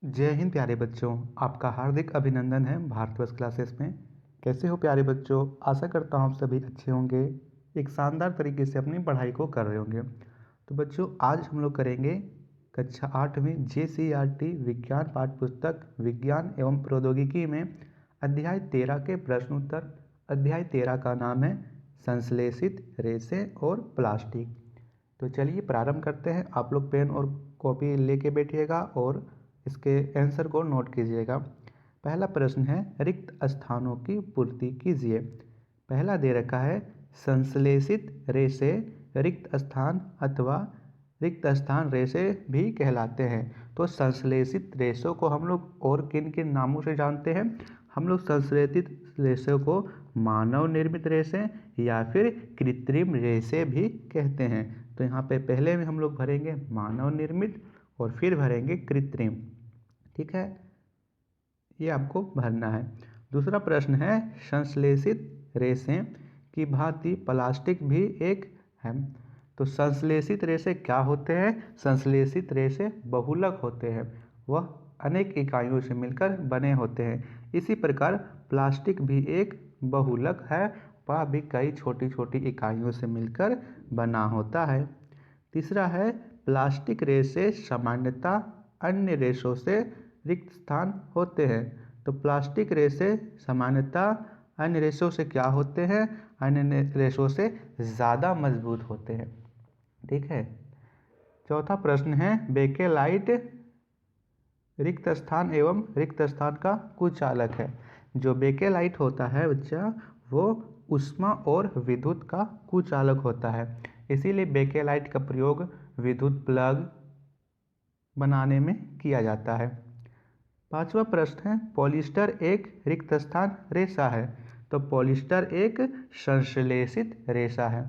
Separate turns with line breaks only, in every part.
जय हिंद प्यारे बच्चों। आपका हार्दिक अभिनंदन है भारत क्लासेस में। कैसे हो प्यारे बच्चों? आशा करता हूँ आप सभी अच्छे होंगे, एक शानदार तरीके से अपनी पढ़ाई को कर रहे होंगे। तो बच्चों, आज हम लोग करेंगे कक्षा 8वीं JCERT विज्ञान पाठ्य पुस्तक विज्ञान एवं प्रौद्योगिकी में अध्याय 13 के प्रश्न उत्तर। अध्याय 13 का नाम है संश्लेषित रेशे और प्लास्टिक। तो चलिए प्रारंभ करते हैं। आप लोग पेन और कॉपी लेके बैठिएगा और इसके आंसर को नोट कीजिएगा। पहला प्रश्न है, रिक्त स्थानों की पूर्ति कीजिए। पहला दे रखा है, संश्लेषित रेशे रिक्त स्थान अथवा रिक्त स्थान रेशे भी कहलाते हैं। तो संश्लेषित रेशों को हम लोग और किन किन नामों से जानते हैं? हम लोग संश्लेषित रेशे को मानव निर्मित रेशे या फिर कृत्रिम रेशे भी कहते हैं। तो यहाँ पे पहले में हम लोग भरेंगे मानव निर्मित और फिर भरेंगे कृत्रिम। ठीक है, ये आपको भरना है। दूसरा प्रश्न है, संश्लेषित रेशे की भांति प्लास्टिक भी एक है। तो संश्लेषित रेशे क्या होते हैं? संश्लेषित रेशे बहुलक होते हैं, वह अनेक इकाइयों से मिलकर बने होते हैं। इसी प्रकार प्लास्टिक भी एक बहुलक है, वह भी कई छोटी छोटी इकाइयों से मिलकर बना होता है। तीसरा है, प्लास्टिक रेशे सामान्यतः अन्य रेशों से रिक्त स्थान होते हैं। तो प्लास्टिक रेशे सामान्यतः अन्य रेशों से क्या होते हैं? अन्य रेशों से ज़्यादा मजबूत होते हैं। ठीक है। चौथा प्रश्न है, बेकेलाइट रिक्त स्थान एवं रिक्त स्थान का कुचालक है। जो बेकेलाइट होता है बच्चा, वो ऊष्मा और विद्युत का कुचालक होता है। इसीलिए बेकेलाइट का प्रयोग विद्युत प्लग बनाने में किया जाता है। पांचवा प्रश्न है, पॉलिस्टर एक रिक्त स्थान रेशा है। तो पॉलिस्टर एक संश्लेषित रेशा है।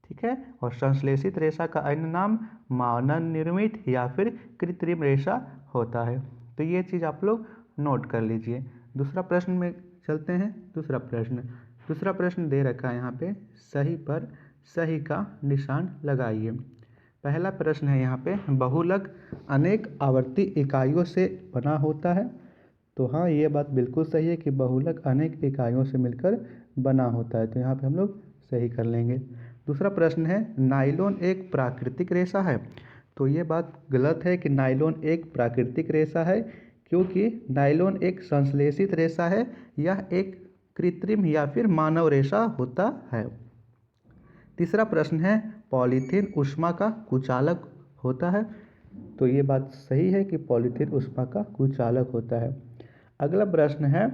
ठीक है, और संश्लेषित रेशा का अन्य नाम मानव निर्मित या फिर कृत्रिम रेशा होता है। तो ये चीज़ आप लोग नोट कर लीजिए। दूसरा प्रश्न में चलते हैं। दूसरा प्रश्न दे रखा है यहाँ पे, सही पर सही का निशान लगाइए। पहला प्रश्न है यहाँ पे, बहुलक अनेक आवर्ती इकाइयों से बना होता है। तो हाँ, ये बात बिल्कुल सही है कि बहुलक अनेक इकाइयों से मिलकर बना होता है। तो यहाँ पे हम लोग सही कर लेंगे। दूसरा प्रश्न है, नायलॉन एक प्राकृतिक रेशा है। तो ये बात गलत है कि नायलॉन एक प्राकृतिक रेशा है, क्योंकि नायलॉन एक संश्लेषित रेशा है। यह एक कृत्रिम या फिर मानव रेशा होता है। तीसरा प्रश्न है, पॉलीथीन ऊष्मा का कुचालक होता है। तो ये बात सही है कि पॉलीथीन ऊष्मा का कुचालक होता है। अगला प्रश्न है,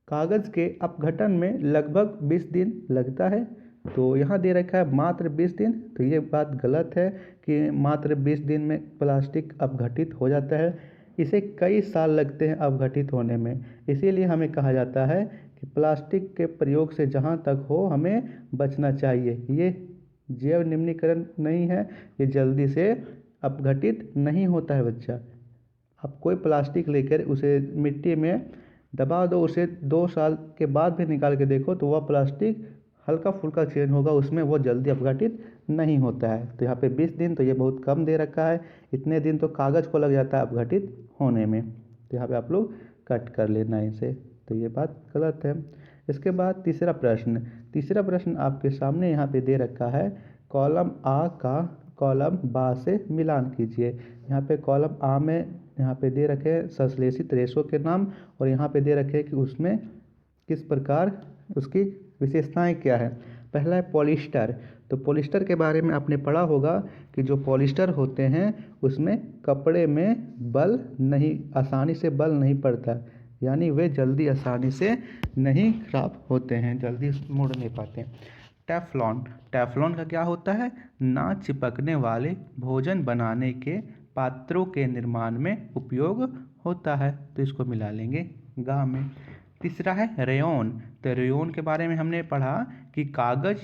कागज के अपघटन में लगभग 20 दिन लगता है। तो यहाँ दे रखा है मात्र 20 दिन। तो ये बात गलत है कि मात्र 20 दिन में प्लास्टिक अपघटित हो जाता है। इसे कई साल लगते हैं अपघटित होने में। इसीलिए हमें कहा जाता है कि प्लास्टिक के प्रयोग से जहाँ तक हो हमें बचना चाहिए। ये जैव निम्नीकरण नहीं है, ये जल्दी से अपघटित नहीं होता है बच्चा। आप कोई प्लास्टिक लेकर उसे मिट्टी में दबा दो, उसे 2 साल के बाद भी निकाल के देखो तो वह प्लास्टिक हल्का फुल्का चेंज होगा, उसमें वो जल्दी अपघटित नहीं होता है। तो यहाँ पे 20 दिन तो ये बहुत कम दे रखा है। इतने दिन तो कागज़ को लग जाता है अपघटित होने में। तो यहाँ पे आप लोग कट कर लेना इसे। तो ये बात गलत है। इसके बाद तीसरा प्रश्न आपके सामने यहाँ पे दे रखा है, कॉलम आ का कॉलम बा से मिलान कीजिए। यहाँ पे कॉलम आ में यहाँ पे दे रखे हैं संश्लेषित रेशों के नाम, और यहाँ पे दे रखे हैं कि उसमें किस प्रकार उसकी विशेषताएं क्या है। पहला है पॉलिस्टर। तो पॉलिस्टर के बारे में आपने पढ़ा होगा कि जो पॉलिस्टर होते हैं उसमें कपड़े में बल नहीं, आसानी से बल नहीं पड़ता, यानी वे जल्दी आसानी से नहीं खराब होते हैं, जल्दी मुड़ नहीं पाते। टेफ्लॉन का क्या होता है? ना चिपकने वाले भोजन बनाने के पात्रों के निर्माण में उपयोग होता है। तो इसको मिला लेंगे गा में। तीसरा है रेयॉन। तो रेयॉन के बारे में हमने पढ़ा कि कागज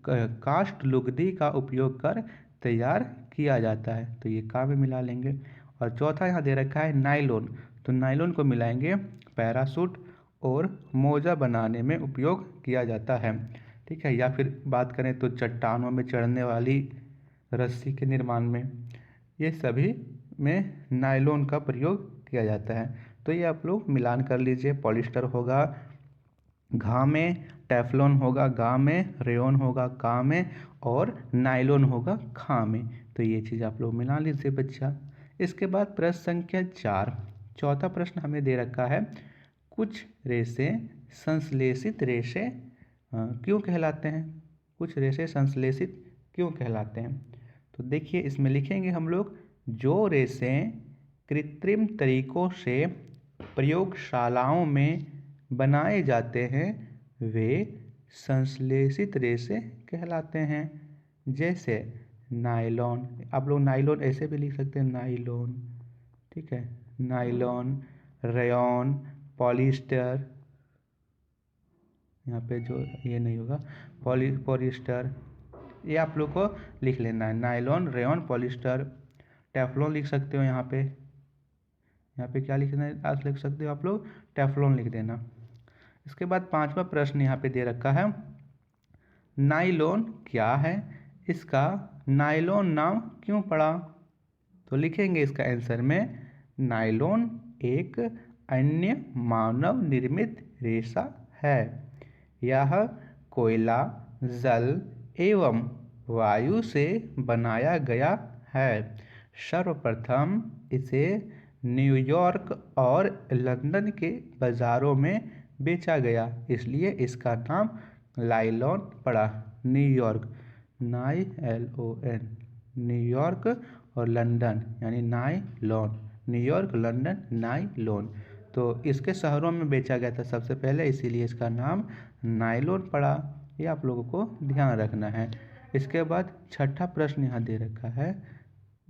काष्ठ लुगदी का उपयोग कर तैयार किया जाता है। तो ये का में मिला लेंगे। और चौथा यहाँ दे रखा है नायलॉन। तो नायलॉन को मिलाएंगे पैराशूट और मोजा बनाने में उपयोग किया जाता है। ठीक है, या फिर बात करें तो चट्टानों में चढ़ने वाली रस्सी के निर्माण में, ये सभी में नायलॉन का प्रयोग किया जाता है। तो ये आप लोग मिलान कर लीजिए। पॉलिस्टर होगा घा में, टेफ्लॉन होगा गा में, रेयॉन होगा का में और नायलॉन होगा खा में। तो ये चीज़ आप लोग मिला लीजिए बच्चा। इसके बाद प्रश्न संख्या 4, चौथा प्रश्न हमें दे रखा है, कुछ रेशे संश्लेषित रेशे क्यों कहलाते हैं? कुछ रेशे संश्लेषित क्यों कहलाते हैं? तो देखिए इसमें लिखेंगे हम लोग, जो रेशे कृत्रिम तरीकों से प्रयोगशालाओं में बनाए जाते हैं वे संश्लेषित रेशे कहलाते हैं। जैसे नायलॉन, आप लोग नायलॉन ऐसे भी लिख सकते हैं, नायलॉन, ठीक है, नायलॉन, रेयॉन, पॉलिस्टर, यहाँ पे जो ये नहीं होगा, पॉलिस्टर, ये आप लोग को लिख लेना है। नायलॉन, रेयॉन, पॉलिस्टर, टेफ्लॉन लिख सकते हो यहाँ पे क्या लिखना है, आज लिख सकते हो आप लोग, टेफ्लॉन लिख देना। इसके बाद 5वां प्रश्न यहाँ पे दे रखा है, नायलॉन क्या है? इसका नायलॉन नाम क्यों पड़ा? तो लिखेंगे इसका आंसर में, नायलॉन एक अन्य मानव निर्मित रेशा है। यह कोयला, जल एवं वायु से बनाया गया है। सर्वप्रथम इसे न्यूयॉर्क और लंदन के बाज़ारों में बेचा गया, इसलिए इसका नाम नायलॉन पड़ा। न्यूयॉर्क, NYLON, न्यूयॉर्क और लंदन यानी नायलॉन, न्यूयॉर्क, लंदन, नायलॉन। तो इसके शहरों में बेचा गया था सबसे पहले, इसीलिए इसका नाम नायलॉन पड़ा। ये आप लोगों को ध्यान रखना है। इसके बाद 6ठा प्रश्न यहाँ दे रखा है,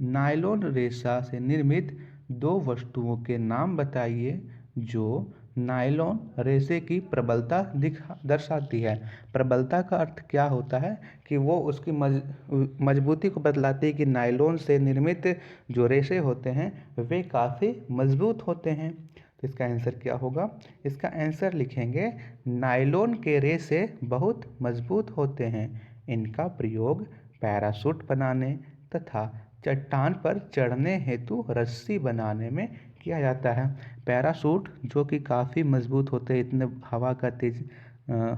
नायलॉन रेशा से निर्मित 2 वस्तुओं के नाम बताइए जो नायलॉन रेशे की प्रबलता दर्शाती है। प्रबलता का अर्थ क्या होता है कि वो उसकी मजबूती को बतलाती है कि नायलॉन से निर्मित जो रेशे होते हैं वे काफ़ी मजबूत होते हैं। तो इसका आंसर क्या होगा? इसका आंसर लिखेंगे, नायलॉन के रेशे बहुत मजबूत होते हैं। इनका प्रयोग पैराशूट बनाने तथा चट्टान पर चढ़ने हेतु रस्सी बनाने में किया जाता है। पैराशूट जो कि काफ़ी मजबूत होते हैं, इतने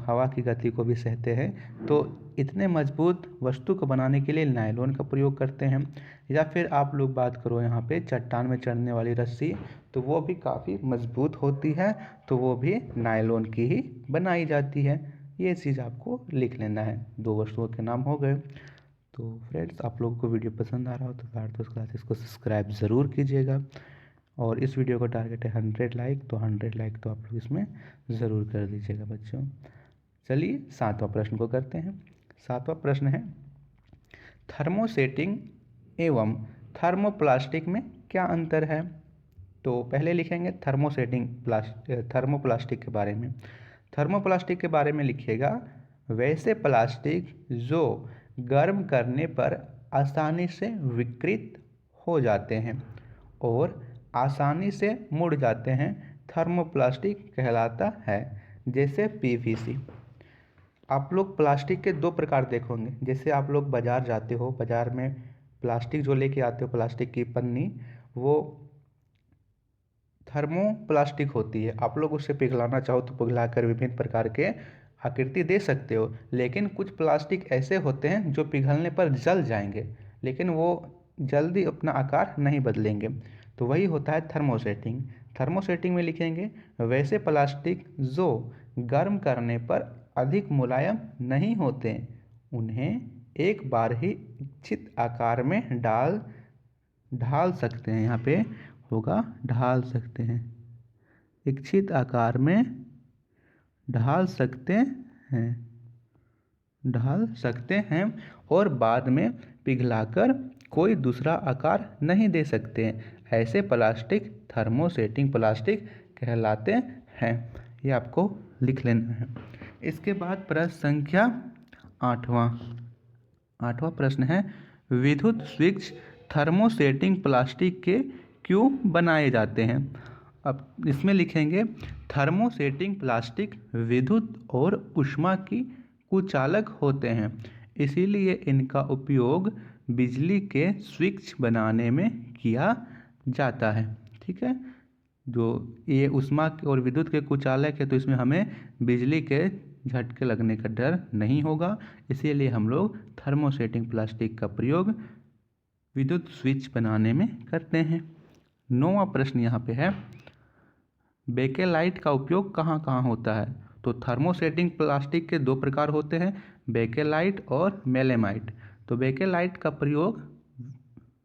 हवा की गति को भी सहते हैं, तो इतने मजबूत वस्तु को बनाने के लिए नायलॉन का प्रयोग करते हैं। या फिर आप लोग बात करो यहाँ पे चट्टान में चढ़ने वाली रस्सी, तो वो भी काफ़ी मजबूत होती है, तो वो भी नायलॉन की ही बनाई जाती है। ये चीज़ आपको लिख लेना है। 2 वस्तुओं के नाम हो गए। तो फ्रेंड्स, आप लोगों को वीडियो पसंद आ रहा हो तो भारतवर्ष क्लासेस को सब्सक्राइब ज़रूर कीजिएगा। और इस वीडियो का टारगेट है 100 लाइक, तो 100 लाइक तो आप लोग इसमें ज़रूर कर दीजिएगा बच्चों। चलिए 7वां प्रश्न को करते हैं। 7वां प्रश्न है, थर्मोसेटिंग एवं थर्मोप्लास्टिक में क्या अंतर है? तो पहले लिखेंगे थर्मोप्लास्टिक के बारे में। थर्मोप्लास्टिक के बारे में लिखिएगा, वैसे प्लास्टिक जो गर्म करने पर आसानी से विकृत हो जाते हैं और आसानी से मुड़ जाते हैं, थर्मोप्लास्टिक कहलाता है। जैसे PVC। आप लोग प्लास्टिक के 2 प्रकार देखोगे। जैसे आप लोग बाज़ार जाते हो, बाज़ार में प्लास्टिक जो लेके आते हो, प्लास्टिक की पन्नी, वो थर्मोप्लास्टिक होती है। आप लोग उससे पिघलाना चाहो तो पिघला कर विभिन्न प्रकार के आकृति दे सकते हो। लेकिन कुछ प्लास्टिक ऐसे होते हैं जो पिघलने पर जल जाएंगे, लेकिन वो जल्दी अपना आकार नहीं बदलेंगे, तो वही होता है थर्मोसेटिंग। थर्मोसेटिंग में लिखेंगे, वैसे प्लास्टिक जो गर्म करने पर अधिक मुलायम नहीं होते, उन्हें एक बार ही इच्छित आकार में ढाल सकते हैं। यहाँ पे होगा ढाल सकते हैं, इच्छित आकार में ढाल सकते हैं और बाद में पिघलाकर कोई दूसरा आकार नहीं दे सकते। ऐसे प्लास्टिक थर्मोसेटिंग प्लास्टिक कहलाते हैं। ये आपको लिख लेना है। इसके बाद प्रश्न संख्या 8वां प्रश्न है, विद्युत स्विच थर्मोसेटिंग प्लास्टिक के क्यों बनाए जाते हैं? अब इसमें लिखेंगे, थर्मोसेटिंग प्लास्टिक विद्युत और ऊष्मा की कुचालक होते हैं, इसीलिए इनका उपयोग बिजली के स्विच बनाने में किया जाता है। ठीक है, जो ये ऊष्मा और विद्युत के कुचालक है, तो इसमें हमें बिजली के झटके लगने का डर नहीं होगा। इसीलिए हम लोग थर्मोसेटिंग प्लास्टिक का प्रयोग विद्युत स्विच बनाने में करते हैं। 9वां प्रश्न यहाँ पे है, बेकेलाइट का उपयोग कहाँ कहाँ होता है? तो थर्मोसेटिंग प्लास्टिक के 2 प्रकार होते हैं, बेकेलाइट और मेलेमाइट। तो बेकेलाइट का प्रयोग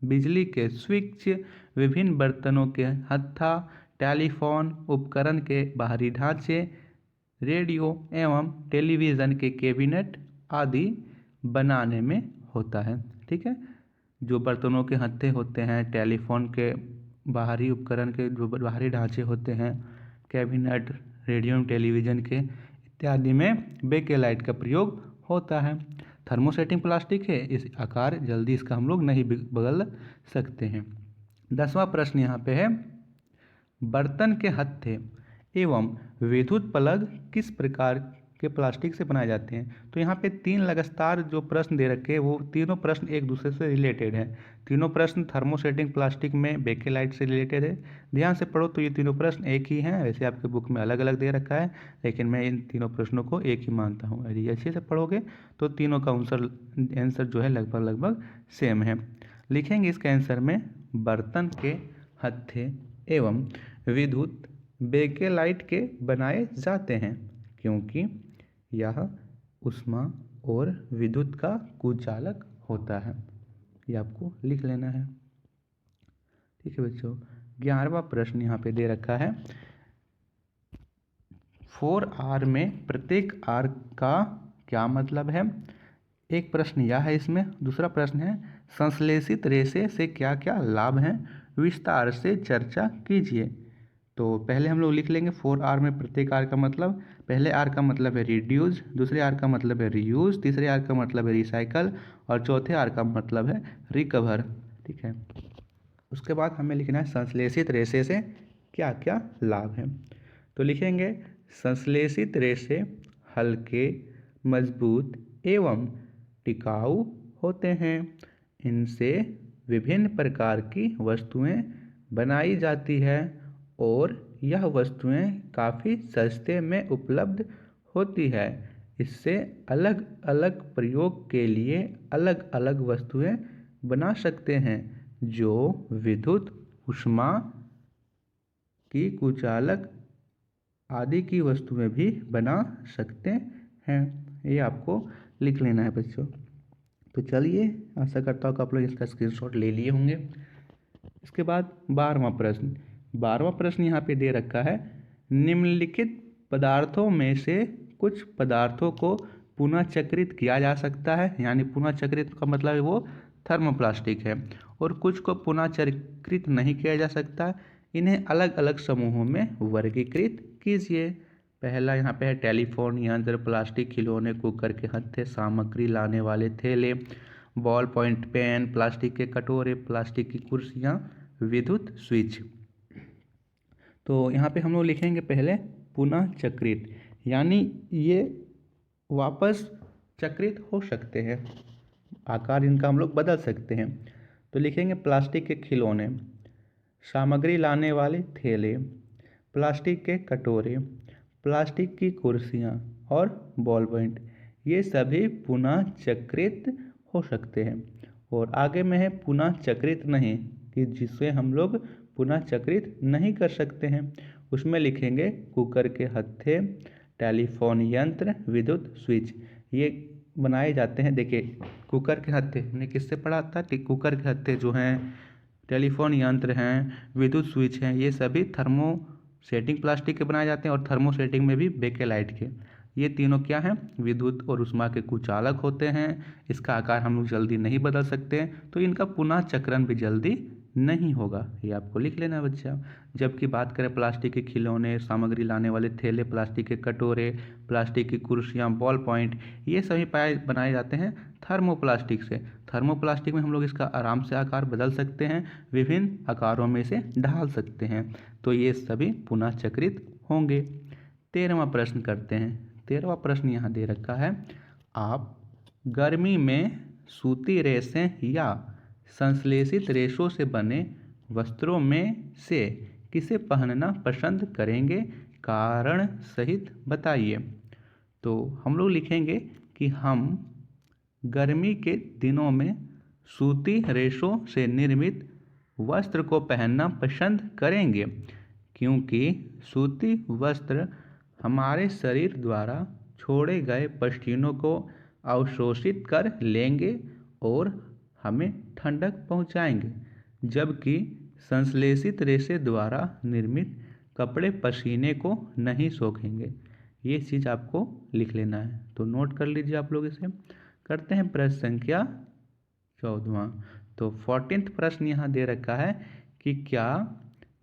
बिजली के स्विच, विभिन्न बर्तनों के हत्था, टेलीफोन उपकरण के बाहरी ढांचे, रेडियो एवं टेलीविज़न के कैबिनेट आदि बनाने में होता है। ठीक है, जो बर्तनों के हत्थे होते हैं, टेलीफोन के बाहरी उपकरण के जो बाहरी ढांचे होते हैं, कैबिनेट, रेडियो टेलीविज़न के इत्यादि में बेकेलाइट का प्रयोग होता है। थर्मोसेटिंग प्लास्टिक है, इस आकार जल्दी इसका हम लोग नहीं बदल सकते हैं। 10वां प्रश्न यहाँ पे है, बर्तन के हत्थे एवं विद्युत प्लग किस प्रकार के प्लास्टिक से बनाए जाते हैं? तो यहाँ पे 3 लगातार जो प्रश्न दे रखे हैं वो तीनों प्रश्न एक दूसरे से रिलेटेड हैं। तीनों प्रश्न थर्मोसेटिंग प्लास्टिक में बेकेलाइट से रिलेटेड है। ध्यान से पढ़ो तो ये तीनों प्रश्न एक ही हैं। वैसे आपके बुक में अलग अलग दे रखा है, लेकिन मैं इन तीनों प्रश्नों को एक ही मानता हूँ। यदि अच्छे से पढ़ोगे तो तीनों का आंसर जो है लगभग सेम है। लिखेंगे इसका आंसर में, बर्तन के हत्थे एवं विद्युत बेकेलाइट के बनाए जाते हैं, क्योंकि यह ऊष्मा और विद्युत का कुचालक होता है। ये आपको लिख लेना है। ठीक है बच्चों, 11वां प्रश्न यहाँ पे दे रखा है, 4R में प्रत्येक R का क्या मतलब है? एक प्रश्न यह है इसमें। दूसरा प्रश्न है, संश्लेषित रेशे से क्या क्या लाभ हैं? विस्तार से चर्चा कीजिए। तो पहले हम लोग लिख लेंगे 4R में प्रत्येक R का मतलब। पहले R का मतलब है रिड्यूस, दूसरे R का मतलब है रीयूज, तीसरे R का मतलब है रिसाइकल और चौथे R का मतलब है रिकवर। ठीक है, उसके बाद हमें लिखना है संश्लेषित रेशे से क्या क्या लाभ हैं। तो लिखेंगे, संश्लेषित रेशे हल्के, मजबूत एवं टिकाऊ होते हैं। इनसे विभिन्न प्रकार की वस्तुएं बनाई जाती है और यह वस्तुएं काफ़ी सस्ते में उपलब्ध होती है। इससे अलग अलग प्रयोग के लिए अलग अलग वस्तुएं बना सकते हैं, जो विद्युत, ऊष्मा की कुचालक आदि की वस्तुएं भी बना सकते हैं। ये आपको लिख लेना है बच्चों। तो चलिए, आशा करता हूँ कि आप लोग इसका स्क्रीनशॉट ले लिए होंगे। इसके बाद 12वां प्रश्न यहाँ पे दे रखा है, निम्नलिखित पदार्थों में से कुछ पदार्थों को पुनः चक्रित किया जा सकता है, यानी पुनः चक्रित का मतलब है वो थर्मोप्लास्टिक है, और कुछ को पुनः चक्रित नहीं किया जा सकता। इन्हें अलग अलग समूहों में वर्गीकृत कीजिए। पहला यहाँ पे है टेलीफोन यंत्र, प्लास्टिक खिलौने, कुकर के हत्थे, सामग्री लाने वाले थैले, बॉल पॉइंट पेन, प्लास्टिक के कटोरे, प्लास्टिक की कुर्सियाँ, विद्युत स्विच। तो यहाँ पे हम लोग लिखेंगे पहले पुनः चक्रित, यानी ये वापस चक्रित हो सकते हैं, आकार इनका हम लोग बदल सकते हैं। तो लिखेंगे प्लास्टिक के खिलौने, सामग्री लाने वाले थैले, प्लास्टिक के कटोरे, प्लास्टिक की कुर्सियाँ और बॉल पॉइंट, ये सभी पुनः चक्रित हो सकते हैं। और आगे में है पुनः चक्रित नहीं, कि जिसे हम लोग पुनः चक्रित नहीं कर सकते हैं। उसमें लिखेंगे कुकर के हत्थे, टेलीफोन यंत्र, विद्युत स्विच, ये बनाए जाते हैं। देखिए, कुकर के हत्थे हमने किससे पढ़ा था कि कुकर के हत्थे जो हैं, टेलीफोन यंत्र हैं, विद्युत स्विच हैं, ये सभी थर्मोसेटिंग प्लास्टिक के बनाए जाते हैं, और थर्मोसेटिंग में भी बेकेलाइट के। ये तीनों क्या हैं? विद्युत और ऊष्मा के कुचालक होते हैं। इसका आकार हम लोग जल्दी नहीं बदल सकते, तो इनका पुनः चक्रण भी जल्दी नहीं होगा। ये आपको लिख लेना बच्चा। जबकि बात करें प्लास्टिक के खिलौने, सामग्री लाने वाले थैले, प्लास्टिक के कटोरे, प्लास्टिक की कुर्सियाँ, बॉल पॉइंट, ये सभी बनाए जाते हैं थर्मोप्लास्टिक से। थर्मोप्लास्टिक में हम लोग इसका आराम से आकार बदल सकते हैं, विभिन्न आकारों में से ढाल सकते हैं, तो ये सभी पुनः चक्रित होंगे। 13वां प्रश्न करते हैं। 13वां प्रश्न यहाँ दे रखा है, आप गर्मी में सूती रेशें या संश्लेषित रेशों से बने वस्त्रों में से किसे पहनना पसंद करेंगे, कारण सहित बताइए। तो हम लोग लिखेंगे कि हम गर्मी के दिनों में सूती रेशों से निर्मित वस्त्र को पहनना पसंद करेंगे, क्योंकि सूती वस्त्र हमारे शरीर द्वारा छोड़े गए पसीनों को अवशोषित कर लेंगे और हमें ठंडक पहुंचाएंगे, जबकि संश्लेषित रेशे द्वारा निर्मित कपड़े पसीने को नहीं सोखेंगे। ये चीज़ आपको लिख लेना है, तो नोट कर लीजिए आप लोग इसे। करते हैं प्रश्न संख्या 14वां। तो 14th प्रश्न यहाँ दे रखा है कि क्या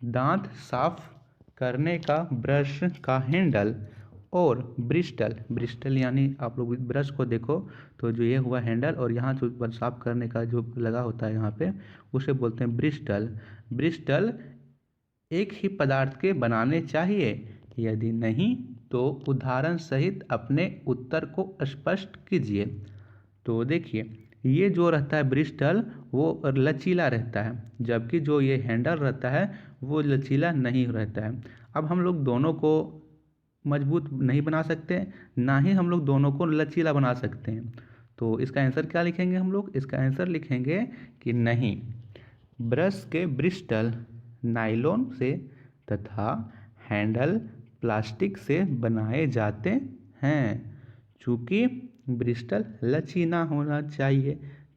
दांत साफ करने का ब्रश का हैंडल और ब्रिस्टल यानी आप लोग ब्रश को देखो तो जो ये हुआ हैंडल और यहाँ जो साफ करने का जो लगा होता है यहाँ पे उसे बोलते हैं ब्रिस्टल एक ही पदार्थ के बनाने चाहिए, यदि नहीं तो उदाहरण सहित अपने उत्तर को स्पष्ट कीजिए। तो देखिए ये जो रहता है ब्रिस्टल वो लचीला रहता है, जबकि जो ये हैंडल रहता है वो लचीला नहीं रहता है। अब हम लोग दोनों को मजबूत नहीं बना सकते, ना ही हम लोग दोनों को लचीला बना सकते हैं। तो इसका आंसर क्या लिखेंगे हम लोग? इसका आंसर लिखेंगे कि नहीं, ब्रश के ब्रिस्टल नायलॉन से तथा हैंडल प्लास्टिक से बनाए जाते हैं। चूँकि ब्रिस्टल लचीला होना चाहिए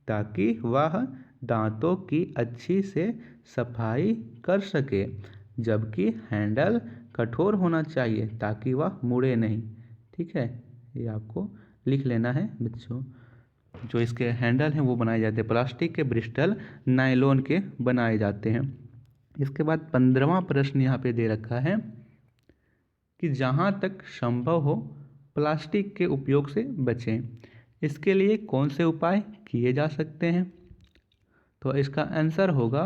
ताकि वह दांतों की अच्छी से सफाई कर सके, जबकि हैंडल कठोर होना चाहिए ताकि वह मुड़े नहीं। ठीक है, ये आपको लिख लेना है बच्चों। जो इसके हैंडल हैं वो बनाए जाते हैं प्लास्टिक के, ब्रिस्टल नायलॉन के बनाए जाते हैं। इसके बाद 15वां प्रश्न यहाँ पे दे रखा है कि जहाँ तक संभव हो प्लास्टिक के उपयोग से बचें, इसके लिए कौन से उपाय किए जा सकते हैं? तो इसका आंसर होगा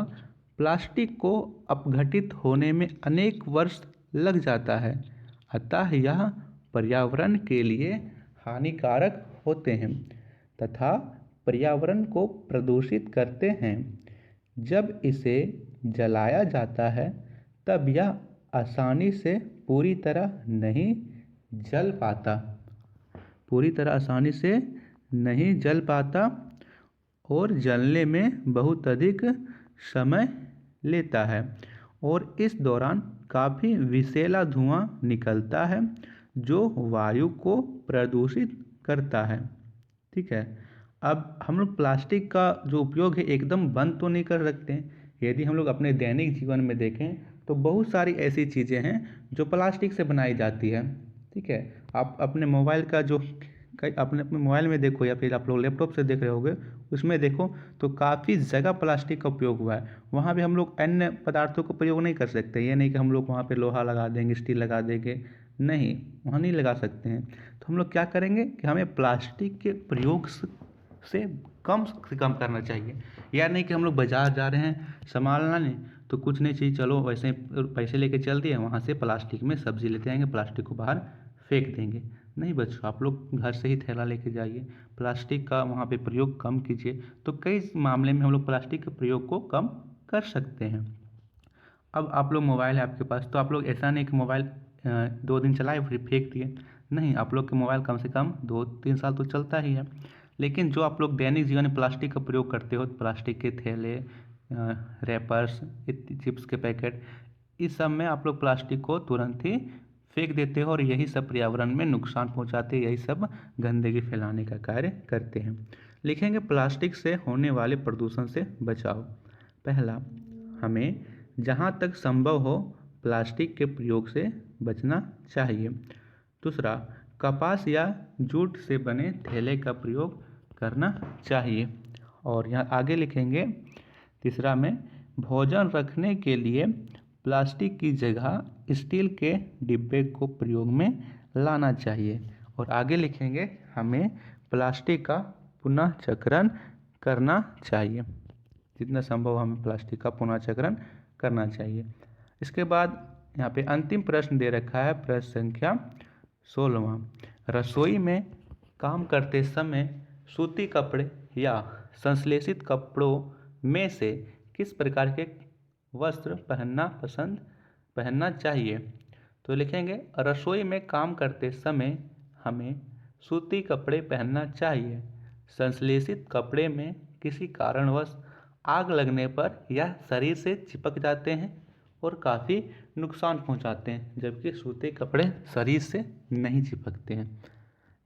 प्लास्टिक को अपघटित होने में अनेक वर्ष लग जाता है, अतः यह पर्यावरण के लिए हानिकारक होते हैं तथा पर्यावरण को प्रदूषित करते हैं। जब इसे जलाया जाता है तब यह आसानी से पूरी तरह नहीं जल पाता और जलने में बहुत अधिक समय लेता है और इस दौरान काफ़ी विषैला धुआं निकलता है जो वायु को प्रदूषित करता है। ठीक है, अब हम लोग प्लास्टिक का जो उपयोग है एकदम बंद तो नहीं कर सकते हैं। यदि हम लोग अपने दैनिक जीवन में देखें तो बहुत सारी ऐसी चीज़ें हैं जो प्लास्टिक से बनाई जाती है। ठीक है, आप अपने मोबाइल का जो अपने मोबाइल में देखो या फिर आप लोग लैपटॉप से देख रहे होंगे उसमें देखो तो काफ़ी जगह प्लास्टिक का उपयोग हुआ है। वहाँ भी हम लोग अन्य पदार्थों का प्रयोग नहीं कर सकते। ये नहीं कि हम लोग वहाँ पे लोहा लगा देंगे, स्टील लगा देंगे, नहीं, वहाँ नहीं लगा सकते हैं। तो हम लोग क्या करेंगे कि हमें प्लास्टिक के प्रयोग से कम करना चाहिए। या नहीं कि हम लोग बाजार जा रहे हैं सामान लाने तो कुछ नहीं चाहिए, चलो वैसे पैसे लेके चल दिए, वहाँ से प्लास्टिक में सब्जी लेते आएंगे, प्लास्टिक को बाहर फेंक देंगे। नहीं बच्चों, आप लोग घर से ही थैला लेके जाइए, प्लास्टिक का वहाँ पे प्रयोग कम कीजिए, तो कई मामले में हम लोग प्लास्टिक के प्रयोग को कम कर सकते हैं। अब आप लोग मोबाइल है आपके पास, तो आप लोग ऐसा नहीं कि मोबाइल 2 दिन चलाए फिर फेंक दिए, नहीं, आप लोग के मोबाइल कम से कम 2-3 साल तो चलता ही है। लेकिन जो आप लोग दैनिक जीवन में प्लास्टिक का प्रयोग करते हो, प्लास्टिक के थैले, रैपर्स, चिप्स के पैकेट, इस सब में आप लोग प्लास्टिक को तुरंत ही फेंक देते हो और यही सब पर्यावरण में नुकसान पहुंचाते हैं, यही सब गंदगी फैलाने का कार्य करते हैं। लिखेंगे प्लास्टिक से होने वाले प्रदूषण से बचाओ। पहला, हमें जहाँ तक संभव हो प्लास्टिक के प्रयोग से बचना चाहिए। दूसरा, कपास या जूट से बने थैले का प्रयोग करना चाहिए। और यहाँ आगे लिखेंगे तीसरा में, भोजन रखने के लिए प्लास्टिक की जगह स्टील के डिब्बे को प्रयोग में लाना चाहिए। और आगे लिखेंगे हमें प्लास्टिक का पुनः चक्रण करना चाहिए, जितना संभव हमें प्लास्टिक का पुनः चक्रण करना चाहिए। इसके बाद यहाँ पे अंतिम प्रश्न दे रखा है, प्रश्न संख्या 16वां। रसोई में काम करते समय सूती कपड़े या संश्लेषित कपड़ों में से किस प्रकार के वस्त्र पहनना पसंद पहनना चाहिए? तो लिखेंगे रसोई में काम करते समय हमें सूती कपड़े पहनना चाहिए। संश्लेषित कपड़े में किसी कारणवश आग लगने पर यह शरीर से चिपक जाते हैं और काफ़ी नुकसान पहुंचाते हैं, जबकि सूते कपड़े शरीर से नहीं चिपकते हैं।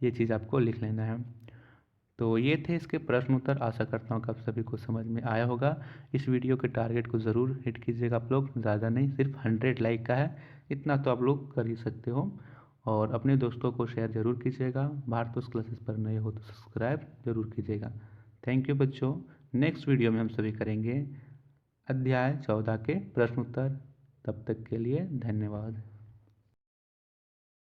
ये चीज़ आपको लिख लेना है। तो ये थे इसके प्रश्न उत्तर। आशा करता हूँ कि आप सभी को समझ में आया होगा। इस वीडियो के टारगेट को ज़रूर हिट कीजिएगा आप लोग, ज़्यादा नहीं, सिर्फ 100 लाइक का है, इतना तो आप लोग कर ही सकते हो। और अपने दोस्तों को शेयर ज़रूर कीजिएगा। भारतोष क्लासेस पर नए हो तो सब्सक्राइब ज़रूर कीजिएगा। थैंक यू बच्चों। नेक्स्ट वीडियो में हम सभी करेंगे अध्याय 14 के प्रश्न उत्तर। तब तक के लिए धन्यवाद।